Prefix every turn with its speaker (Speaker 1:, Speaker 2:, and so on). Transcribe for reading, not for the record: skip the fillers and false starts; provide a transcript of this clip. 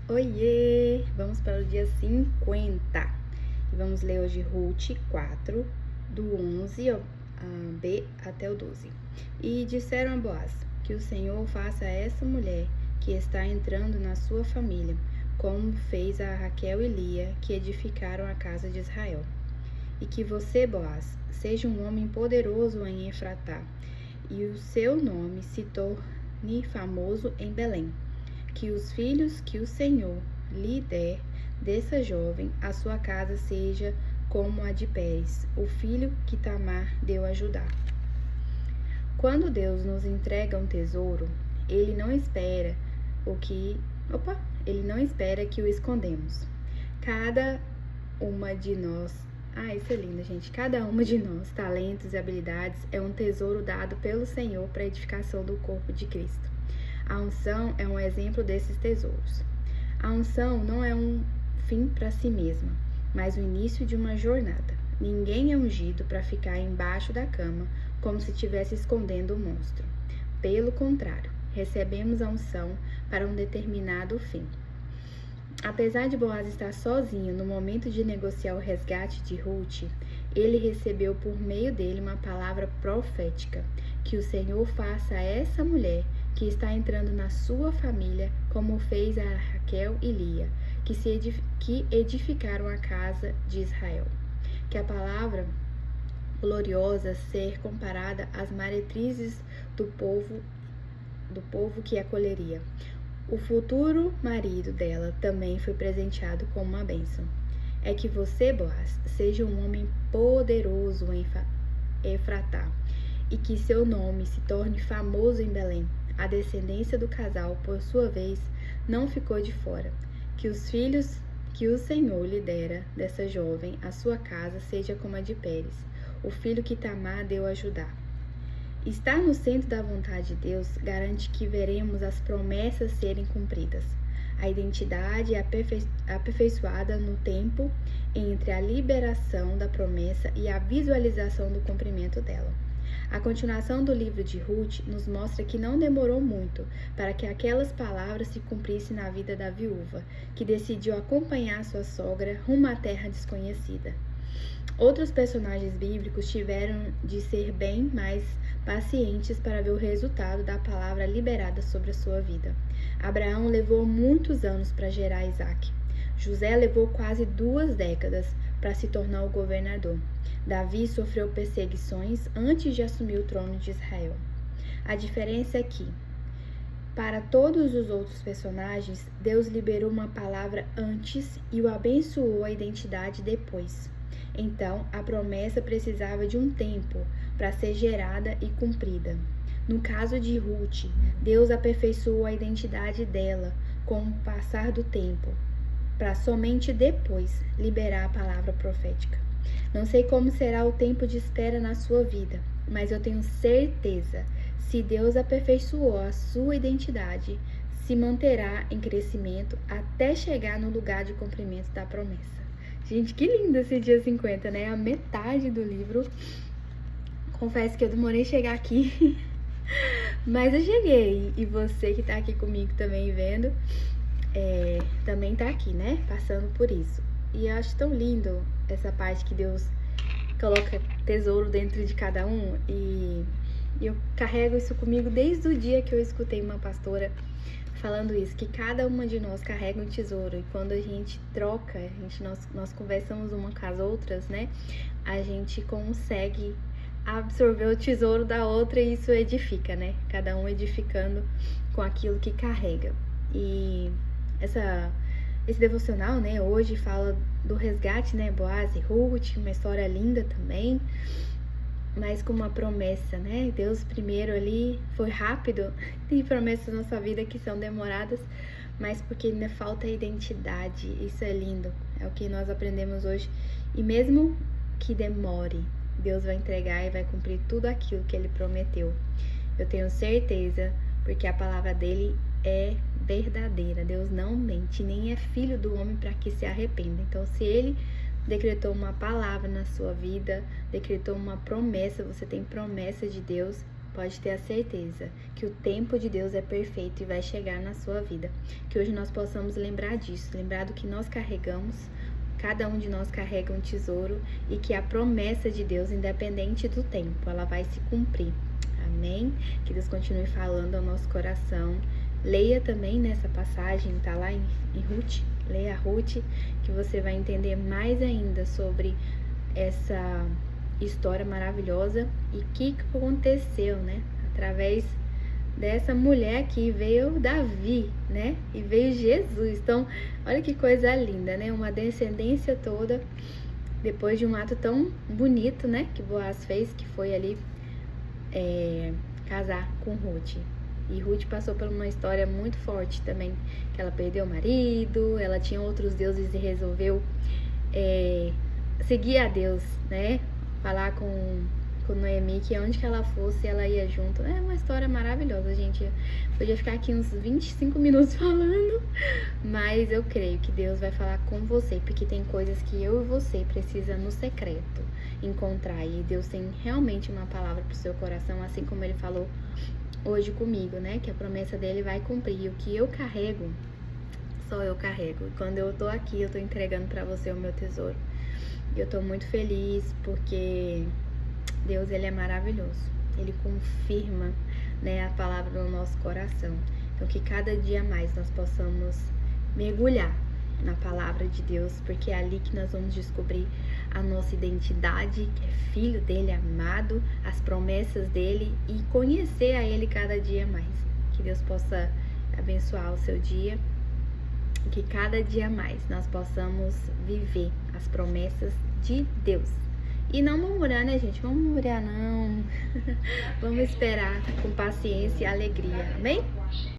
Speaker 1: Oiê! Vamos para o dia 50 e vamos ler hoje Ruth 4, do 11b até o 12. E disseram a Boaz: que o Senhor faça a essa mulher que está entrando na sua família, como fez a Raquel e Lia, que edificaram a casa de Israel. E que você, Boaz, seja um homem poderoso em Efratá, e o seu nome se torne famoso em Belém. Que os filhos que o Senhor lhe der dessa jovem, a sua casa seja como a de Pérez, o filho que Tamar deu a Judá. Quando Deus nos entrega um tesouro, ele não espera que o escondemos. Cada uma de nós, isso é lindo, gente. Cada uma de nós, talentos e habilidades, é um tesouro dado pelo Senhor para a edificação do corpo de Cristo. A unção é um exemplo desses tesouros. A unção não é um fim para si mesma, mas o início de uma jornada. Ninguém é ungido para ficar embaixo da cama, como se estivesse escondendo o monstro. Pelo contrário, recebemos a unção para um determinado fim. Apesar de Boaz estar sozinho no momento de negociar o resgate de Ruth, ele recebeu por meio dele uma palavra profética, que o Senhor faça a essa mulher que está entrando na sua família, como fez a Raquel e Lia, que edificaram a casa de Israel. Que a palavra gloriosa ser comparada às meretrizes do povo que acolheria. O futuro marido dela também foi presenteado com uma bênção. É que você, Boaz, seja um homem poderoso em Efratá, e que seu nome se torne famoso em Belém. A descendência do casal, por sua vez, não ficou de fora. Que os filhos que o Senhor lhe dera dessa jovem, a sua casa seja como a de Pérez, o filho que Tamar deu a Judá. Estar no centro da vontade de Deus garante que veremos as promessas serem cumpridas. A identidade é aperfeiçoada no tempo entre a liberação da promessa e a visualização do cumprimento dela. A continuação do livro de Ruth nos mostra que não demorou muito para que aquelas palavras se cumprissem na vida da viúva, que decidiu acompanhar sua sogra rumo à terra desconhecida. Outros personagens bíblicos tiveram de ser bem mais pacientes para ver o resultado da palavra liberada sobre a sua vida. Abraão levou muitos anos para gerar Isaac. José levou quase 2 décadas para se tornar o governador. Davi sofreu perseguições antes de assumir o trono de Israel. A diferença é que, para todos os outros personagens, Deus liberou uma palavra antes e o abençoou a identidade depois. Então, a promessa precisava de um tempo para ser gerada e cumprida. No caso de Ruth, Deus aperfeiçoou a identidade dela com o passar do tempo, para somente depois liberar a palavra profética. Não sei como será o tempo de espera na sua vida, mas eu tenho certeza, se Deus aperfeiçoou a sua identidade, se manterá em crescimento até chegar no lugar de cumprimento da promessa. Gente, que lindo esse dia 50, né? A metade do livro. Confesso que eu demorei a chegar aqui, mas eu cheguei. E você que tá aqui comigo também vendo, também tá aqui, né? Passando por isso. E eu acho tão lindo essa parte que Deus coloca tesouro dentro de cada um. E eu carrego isso comigo desde o dia que eu escutei uma pastora falando isso, que cada uma de nós carrega um tesouro. E quando a gente troca, nós conversamos uma com as outras, né? A gente consegue absorver o tesouro da outra e isso edifica, né? Cada um edificando com aquilo que carrega. E esse devocional, né, hoje fala do resgate, né, Boaz e Ruth, uma história linda também, mas com uma promessa, né? Deus primeiro ali foi rápido, tem promessas na nossa vida que são demoradas, mas porque ainda falta identidade. Isso é lindo, é o que nós aprendemos hoje. E mesmo que demore, Deus vai entregar e vai cumprir tudo aquilo que Ele prometeu. Eu tenho certeza, porque a palavra dele é verdadeira. Deus não mente, nem é filho do homem para que se arrependa. Então, se Ele decretou uma palavra na sua vida, decretou uma promessa, você tem promessa de Deus, pode ter a certeza que o tempo de Deus é perfeito e vai chegar na sua vida. Que hoje nós possamos lembrar disso, lembrar do que nós carregamos. Cada um de nós carrega um tesouro e que a promessa de Deus, independente do tempo, ela vai se cumprir. Amém? Que Deus continue falando ao nosso coração. Leia também nessa passagem, tá lá em Ruth, leia a Ruth, que você vai entender mais ainda sobre essa história maravilhosa e o que aconteceu, né? Através dessa mulher que veio Davi, né? E veio Jesus. Então, olha que coisa linda, né? Uma descendência toda depois de um ato tão bonito, né? Que Boaz fez, que foi ali casar com Ruth. E Ruth passou por uma história muito forte também, que ela perdeu o marido, ela tinha outros deuses e resolveu seguir a Deus, né? Falar com Noemi que onde que ela fosse, ela ia junto. É uma história maravilhosa, gente. Podia ficar aqui uns 25 minutos falando, mas eu creio que Deus vai falar com você, porque tem coisas que eu e você precisa no secreto encontrar. E Deus tem realmente uma palavra pro seu coração, assim como Ele falou hoje comigo, né? Que a promessa dele vai cumprir. E o que eu carrego, só eu carrego. E quando eu tô aqui, eu tô entregando pra você o meu tesouro. E eu tô muito feliz porque Deus, Ele é maravilhoso. Ele confirma, né, a palavra no nosso coração. Então, que cada dia mais nós possamos mergulhar na palavra de Deus, porque é ali que nós vamos descobrir a nossa identidade, que é filho dele, amado, as promessas dele e conhecer a ele cada dia mais. Que Deus possa abençoar o seu dia e que cada dia mais nós possamos viver as promessas de Deus. E não murmurar, né, gente? Vamos murmurar, não. Vamos esperar com paciência e alegria. Amém?